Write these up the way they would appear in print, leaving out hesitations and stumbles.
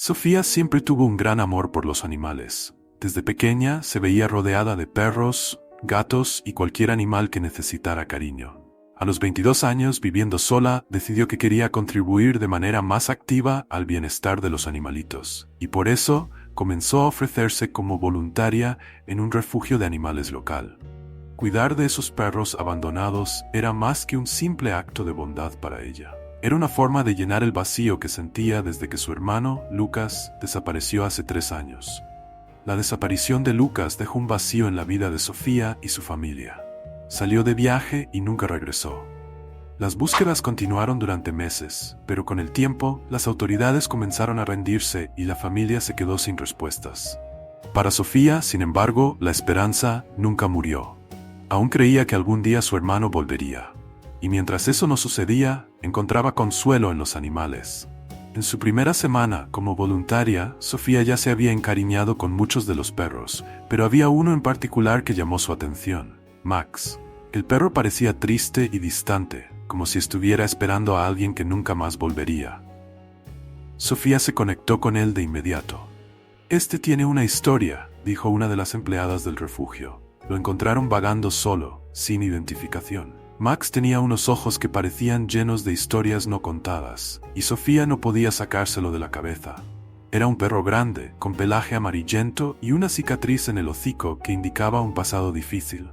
Sofía siempre tuvo un gran amor por los animales. Desde pequeña se veía rodeada de perros, gatos y cualquier animal que necesitara cariño. A los 22 años, viviendo sola, decidió que quería contribuir de manera más activa al bienestar de los animalitos, y por eso comenzó a ofrecerse como voluntaria en un refugio de animales local. Cuidar de esos perros abandonados era más que un simple acto de bondad para ella. Era una forma de llenar el vacío que sentía desde que su hermano, Lucas, desapareció hace 3 años. La desaparición de Lucas dejó un vacío en la vida de Sofía y su familia. Salió de viaje y nunca regresó. Las búsquedas continuaron durante meses, pero con el tiempo, las autoridades comenzaron a rendirse y la familia se quedó sin respuestas. Para Sofía, sin embargo, la esperanza nunca murió. Aún creía que algún día su hermano volvería. Y mientras eso no sucedía, encontraba consuelo en los animales. En su primera semana como voluntaria, Sofía ya se había encariñado con muchos de los perros, pero había uno en particular que llamó su atención: Max. El perro parecía triste y distante, como si estuviera esperando a alguien que nunca más volvería. Sofía se conectó con él de inmediato. «Este tiene una historia», dijo una de las empleadas del refugio. Lo encontraron vagando solo, sin identificación. Max tenía unos ojos que parecían llenos de historias no contadas, y Sofía no podía sacárselo de la cabeza. Era un perro grande, con pelaje amarillento y una cicatriz en el hocico que indicaba un pasado difícil.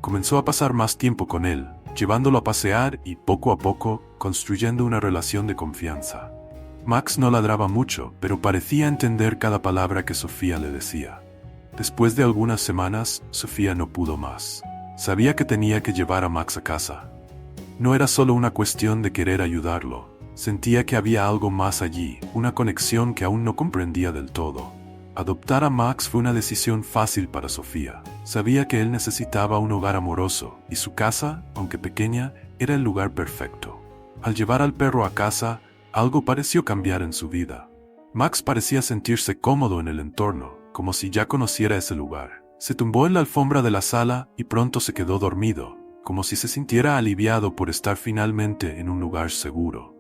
Comenzó a pasar más tiempo con él, llevándolo a pasear y, poco a poco, construyendo una relación de confianza. Max no ladraba mucho, pero parecía entender cada palabra que Sofía le decía. Después de algunas semanas, Sofía no pudo más. Sabía que tenía que llevar a Max a casa. No era solo una cuestión de querer ayudarlo. Sentía que había algo más allí, una conexión que aún no comprendía del todo. Adoptar a Max fue una decisión fácil para Sofía. Sabía que él necesitaba un hogar amoroso, y su casa, aunque pequeña, era el lugar perfecto. Al llevar al perro a casa, algo pareció cambiar en su vida. Max parecía sentirse cómodo en el entorno, como si ya conociera ese lugar. Se tumbó en la alfombra de la sala y pronto se quedó dormido, como si se sintiera aliviado por estar finalmente en un lugar seguro.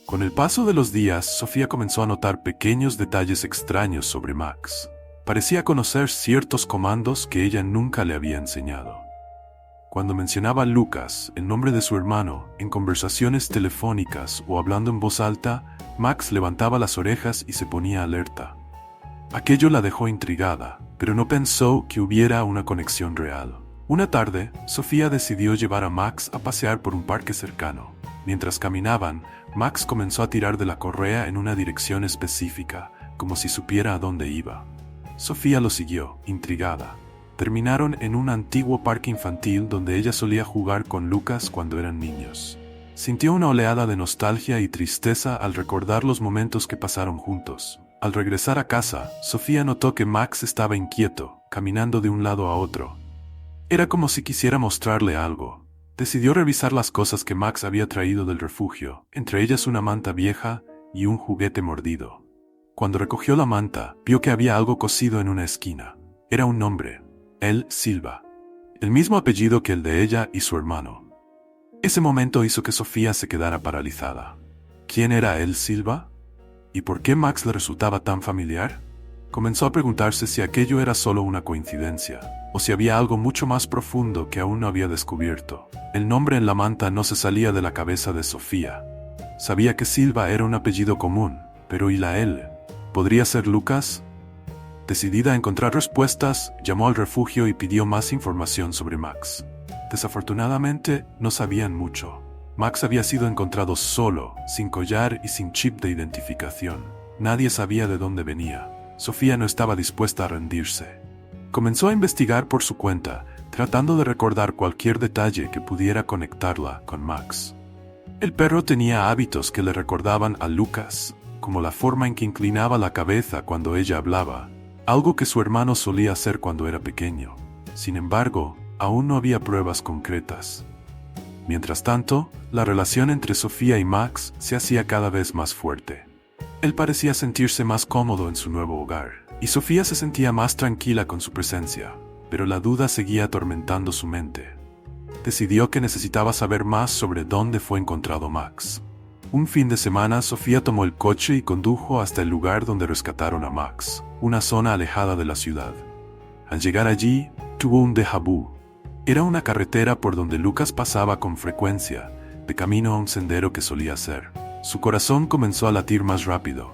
Con el paso de los días, Sofía comenzó a notar pequeños detalles extraños sobre Max. Parecía conocer ciertos comandos que ella nunca le había enseñado. Cuando mencionaba a Lucas, el nombre de su hermano, en conversaciones telefónicas o hablando en voz alta, Max levantaba las orejas y se ponía alerta. Aquello la dejó intrigada, pero no pensó que hubiera una conexión real. Una tarde, Sofía decidió llevar a Max a pasear por un parque cercano. Mientras caminaban, Max comenzó a tirar de la correa en una dirección específica, como si supiera a dónde iba. Sofía lo siguió, intrigada. Terminaron en un antiguo parque infantil donde ella solía jugar con Lucas cuando eran niños. Sintió una oleada de nostalgia y tristeza al recordar los momentos que pasaron juntos. Al regresar a casa, Sofía notó que Max estaba inquieto, caminando de un lado a otro. Era como si quisiera mostrarle algo. Decidió revisar las cosas que Max había traído del refugio, entre ellas una manta vieja y un juguete mordido. Cuando recogió la manta, vio que había algo cosido en una esquina. Era un nombre: El Silva. El mismo apellido que el de ella y su hermano. Ese momento hizo que Sofía se quedara paralizada. ¿Quién era El Silva? ¿Y por qué Max le resultaba tan familiar? Comenzó a preguntarse si aquello era solo una coincidencia, o si había algo mucho más profundo que aún no había descubierto. El nombre en la manta no se salía de la cabeza de Sofía. Sabía que Silva era un apellido común, pero ¿y la L? ¿Podría ser Lucas? Decidida a encontrar respuestas, llamó al refugio y pidió más información sobre Max. Desafortunadamente, no sabían mucho. Max había sido encontrado solo, sin collar y sin chip de identificación. Nadie sabía de dónde venía. Sofía no estaba dispuesta a rendirse. Comenzó a investigar por su cuenta, tratando de recordar cualquier detalle que pudiera conectarla con Max. El perro tenía hábitos que le recordaban a Lucas, como la forma en que inclinaba la cabeza cuando ella hablaba, algo que su hermano solía hacer cuando era pequeño. Sin embargo, aún no había pruebas concretas. Mientras tanto, la relación entre Sofía y Max se hacía cada vez más fuerte. Él parecía sentirse más cómodo en su nuevo hogar, y Sofía se sentía más tranquila con su presencia, pero la duda seguía atormentando su mente. Decidió que necesitaba saber más sobre dónde fue encontrado Max. Un fin de semana, Sofía tomó el coche y condujo hasta el lugar donde rescataron a Max, una zona alejada de la ciudad. Al llegar allí, tuvo un déjà vu. Era una carretera por donde Lucas pasaba con frecuencia, de camino a un sendero que solía hacer. Su corazón comenzó a latir más rápido.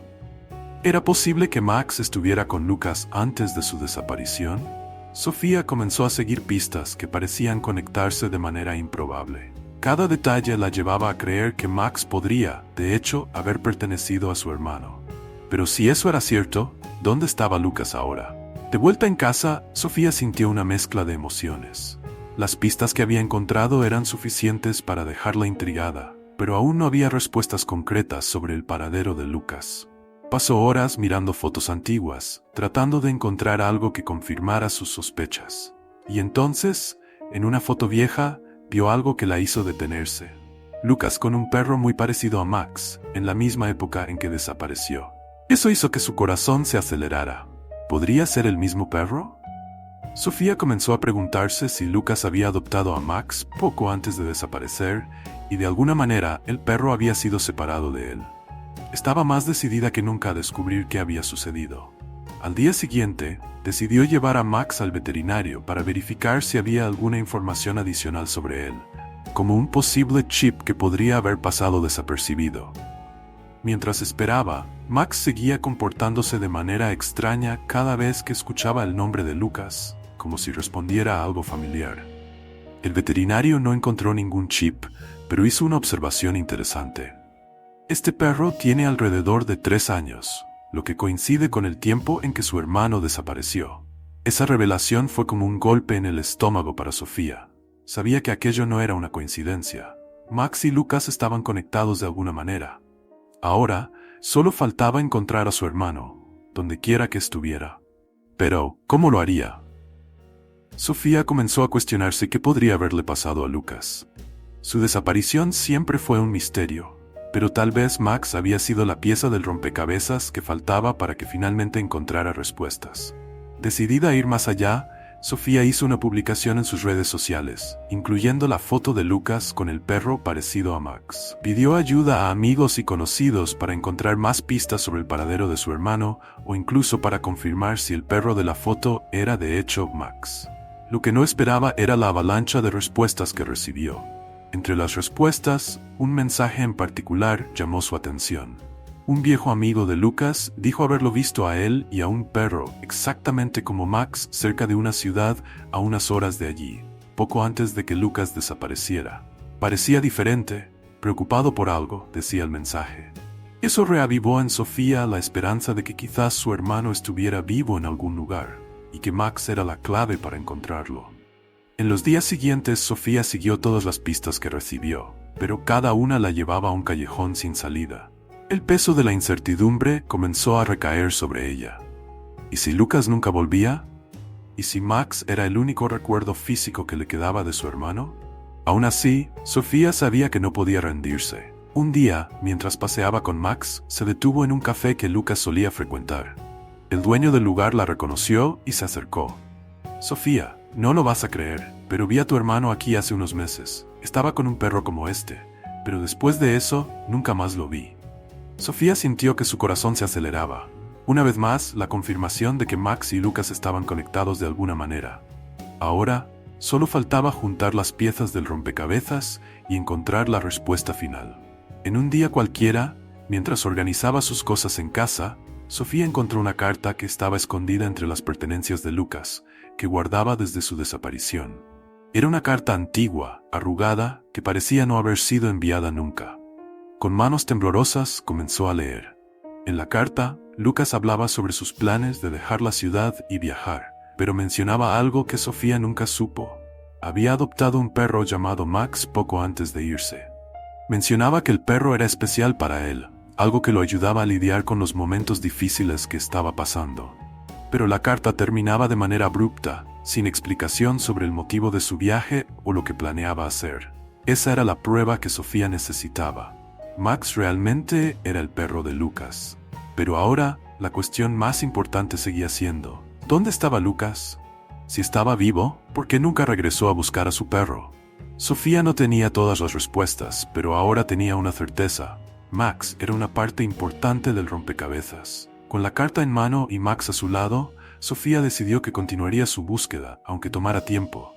¿Era posible que Max estuviera con Lucas antes de su desaparición? Sofía comenzó a seguir pistas que parecían conectarse de manera improbable. Cada detalle la llevaba a creer que Max podría, de hecho, haber pertenecido a su hermano. Pero si eso era cierto, ¿dónde estaba Lucas ahora? De vuelta en casa, Sofía sintió una mezcla de emociones. Las pistas que había encontrado eran suficientes para dejarla intrigada, pero aún no había respuestas concretas sobre el paradero de Lucas. Pasó horas mirando fotos antiguas, tratando de encontrar algo que confirmara sus sospechas. Y entonces, en una foto vieja, vio algo que la hizo detenerse. Lucas con un perro muy parecido a Max, en la misma época en que desapareció. Eso hizo que su corazón se acelerara. ¿Podría ser el mismo perro? Sofía comenzó a preguntarse si Lucas había adoptado a Max poco antes de desaparecer y de alguna manera el perro había sido separado de él. Estaba más decidida que nunca a descubrir qué había sucedido. Al día siguiente, decidió llevar a Max al veterinario para verificar si había alguna información adicional sobre él, como un posible chip que podría haber pasado desapercibido. Mientras esperaba, Max seguía comportándose de manera extraña cada vez que escuchaba el nombre de Lucas, como si respondiera a algo familiar. El veterinario no encontró ningún chip, pero hizo una observación interesante. Este perro tiene alrededor de 3 años, lo que coincide con el tiempo en que su hermano desapareció. Esa revelación fue como un golpe en el estómago para Sofía. Sabía que aquello no era una coincidencia. Max y Lucas estaban conectados de alguna manera. Ahora, solo faltaba encontrar a su hermano, donde quiera que estuviera. Pero, ¿cómo lo haría? Sofía comenzó a cuestionarse qué podría haberle pasado a Lucas. Su desaparición siempre fue un misterio, pero tal vez Max había sido la pieza del rompecabezas que faltaba para que finalmente encontrara respuestas. Decidida a ir más allá, Sofía hizo una publicación en sus redes sociales, incluyendo la foto de Lucas con el perro parecido a Max. Pidió ayuda a amigos y conocidos para encontrar más pistas sobre el paradero de su hermano o incluso para confirmar si el perro de la foto era de hecho Max. Lo que no esperaba era la avalancha de respuestas que recibió. Entre las respuestas, un mensaje en particular llamó su atención. Un viejo amigo de Lucas dijo haberlo visto a él y a un perro exactamente como Max cerca de una ciudad a unas horas de allí, poco antes de que Lucas desapareciera. Parecía diferente, preocupado por algo, decía el mensaje. Eso reavivó en Sofía la esperanza de que quizás su hermano estuviera vivo en algún lugar, y que Max era la clave para encontrarlo. En los días siguientes Sofía siguió todas las pistas que recibió, pero cada una la llevaba a un callejón sin salida. El peso de la incertidumbre comenzó a recaer sobre ella. ¿Y si Lucas nunca volvía? ¿Y si Max era el único recuerdo físico que le quedaba de su hermano? Aún así, Sofía sabía que no podía rendirse. Un día, mientras paseaba con Max, se detuvo en un café que Lucas solía frecuentar. El dueño del lugar la reconoció y se acercó. Sofía, no lo vas a creer, pero vi a tu hermano aquí hace unos meses. Estaba con un perro como este, pero después de eso, nunca más lo vi. Sofía sintió que su corazón se aceleraba. Una vez más, la confirmación de que Max y Lucas estaban conectados de alguna manera. Ahora, solo faltaba juntar las piezas del rompecabezas y encontrar la respuesta final. En un día cualquiera, mientras organizaba sus cosas en casa, Sofía encontró una carta que estaba escondida entre las pertenencias de Lucas, que guardaba desde su desaparición. Era una carta antigua, arrugada, que parecía no haber sido enviada nunca. Con manos temblorosas comenzó a leer. En la carta, Lucas hablaba sobre sus planes de dejar la ciudad y viajar, pero mencionaba algo que Sofía nunca supo. Había adoptado un perro llamado Max poco antes de irse. Mencionaba que el perro era especial para él, algo que lo ayudaba a lidiar con los momentos difíciles que estaba pasando. Pero la carta terminaba de manera abrupta, sin explicación sobre el motivo de su viaje o lo que planeaba hacer. Esa era la prueba que Sofía necesitaba. Max realmente era el perro de Lucas. Pero ahora, la cuestión más importante seguía siendo, ¿dónde estaba Lucas? Si estaba vivo, ¿por qué nunca regresó a buscar a su perro? Sofía no tenía todas las respuestas, pero ahora tenía una certeza. Max era una parte importante del rompecabezas. Con la carta en mano y Max a su lado, Sofía decidió que continuaría su búsqueda, aunque tomara tiempo.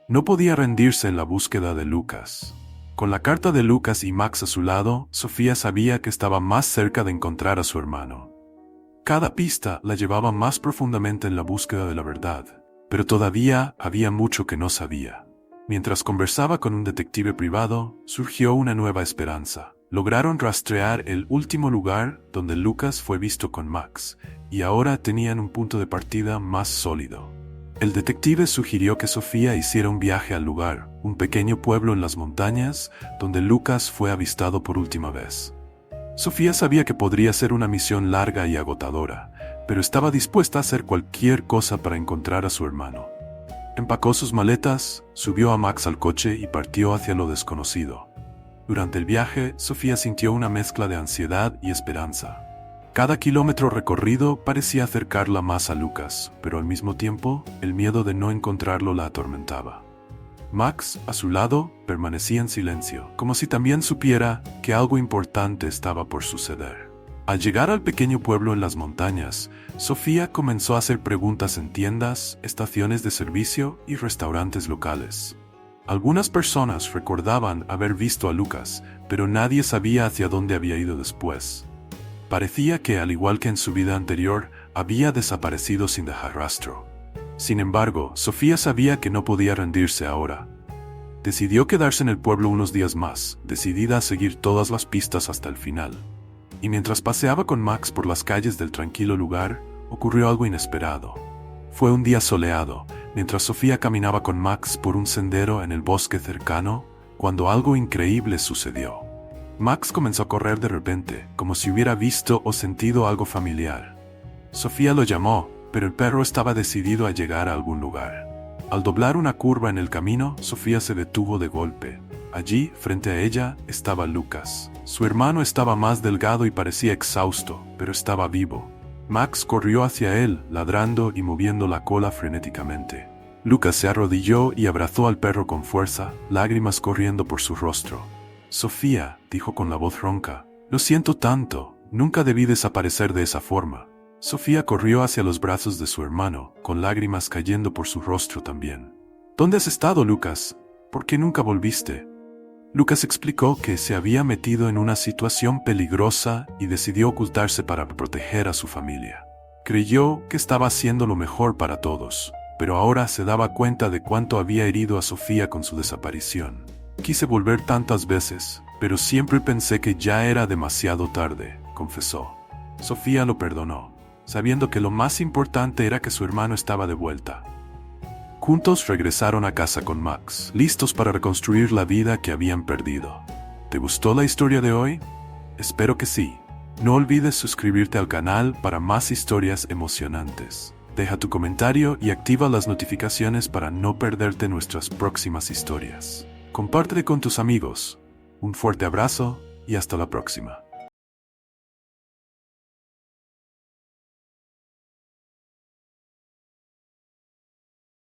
No podía rendirse en la búsqueda de Lucas. Con la carta de Lucas y Max a su lado, Sofía sabía que estaba más cerca de encontrar a su hermano. Cada pista la llevaba más profundamente en la búsqueda de la verdad, pero todavía había mucho que no sabía. Mientras conversaba con un detective privado, surgió una nueva esperanza. Lograron rastrear el último lugar donde Lucas fue visto con Max, y ahora tenían un punto de partida más sólido. El detective sugirió que Sofía hiciera un viaje al lugar, un pequeño pueblo en las montañas, donde Lucas fue avistado por última vez. Sofía sabía que podría ser una misión larga y agotadora, pero estaba dispuesta a hacer cualquier cosa para encontrar a su hermano. Empacó sus maletas, subió a Max al coche y partió hacia lo desconocido. Durante el viaje, Sofía sintió una mezcla de ansiedad y esperanza. Cada kilómetro recorrido parecía acercarla más a Lucas, pero al mismo tiempo, el miedo de no encontrarlo la atormentaba. Max, a su lado, permanecía en silencio, como si también supiera que algo importante estaba por suceder. Al llegar al pequeño pueblo en las montañas, Sofía comenzó a hacer preguntas en tiendas, estaciones de servicio y restaurantes locales. Algunas personas recordaban haber visto a Lucas, pero nadie sabía hacia dónde había ido después. Parecía que, al igual que en su vida anterior, había desaparecido sin dejar rastro. Sin embargo, Sofía sabía que no podía rendirse ahora. Decidió quedarse en el pueblo unos días más, decidida a seguir todas las pistas hasta el final. Y mientras paseaba con Max por las calles del tranquilo lugar, ocurrió algo inesperado. Fue un día soleado, mientras Sofía caminaba con Max por un sendero en el bosque cercano, cuando algo increíble sucedió. Max comenzó a correr de repente, como si hubiera visto o sentido algo familiar. Sofía lo llamó, pero el perro estaba decidido a llegar a algún lugar. Al doblar una curva en el camino, Sofía se detuvo de golpe. Allí, frente a ella, estaba Lucas. Su hermano estaba más delgado y parecía exhausto, pero estaba vivo. Max corrió hacia él, ladrando y moviendo la cola frenéticamente. Lucas se arrodilló y abrazó al perro con fuerza, lágrimas corriendo por su rostro. «Sofía», dijo con la voz ronca, «lo siento tanto, nunca debí desaparecer de esa forma». Sofía corrió hacia los brazos de su hermano, con lágrimas cayendo por su rostro también. «¿Dónde has estado, Lucas? ¿Por qué nunca volviste?» Lucas explicó que se había metido en una situación peligrosa y decidió ocultarse para proteger a su familia. Creyó que estaba haciendo lo mejor para todos, pero ahora se daba cuenta de cuánto había herido a Sofía con su desaparición. «Quise volver tantas veces, pero siempre pensé que ya era demasiado tarde», confesó. Sofía lo perdonó, sabiendo que lo más importante era que su hermano estaba de vuelta. Juntos regresaron a casa con Max, listos para reconstruir la vida que habían perdido. ¿Te gustó la historia de hoy? Espero que sí. No olvides suscribirte al canal para más historias emocionantes. Deja tu comentario y activa las notificaciones para no perderte nuestras próximas historias. Comparte con tus amigos. Un fuerte abrazo y hasta la próxima.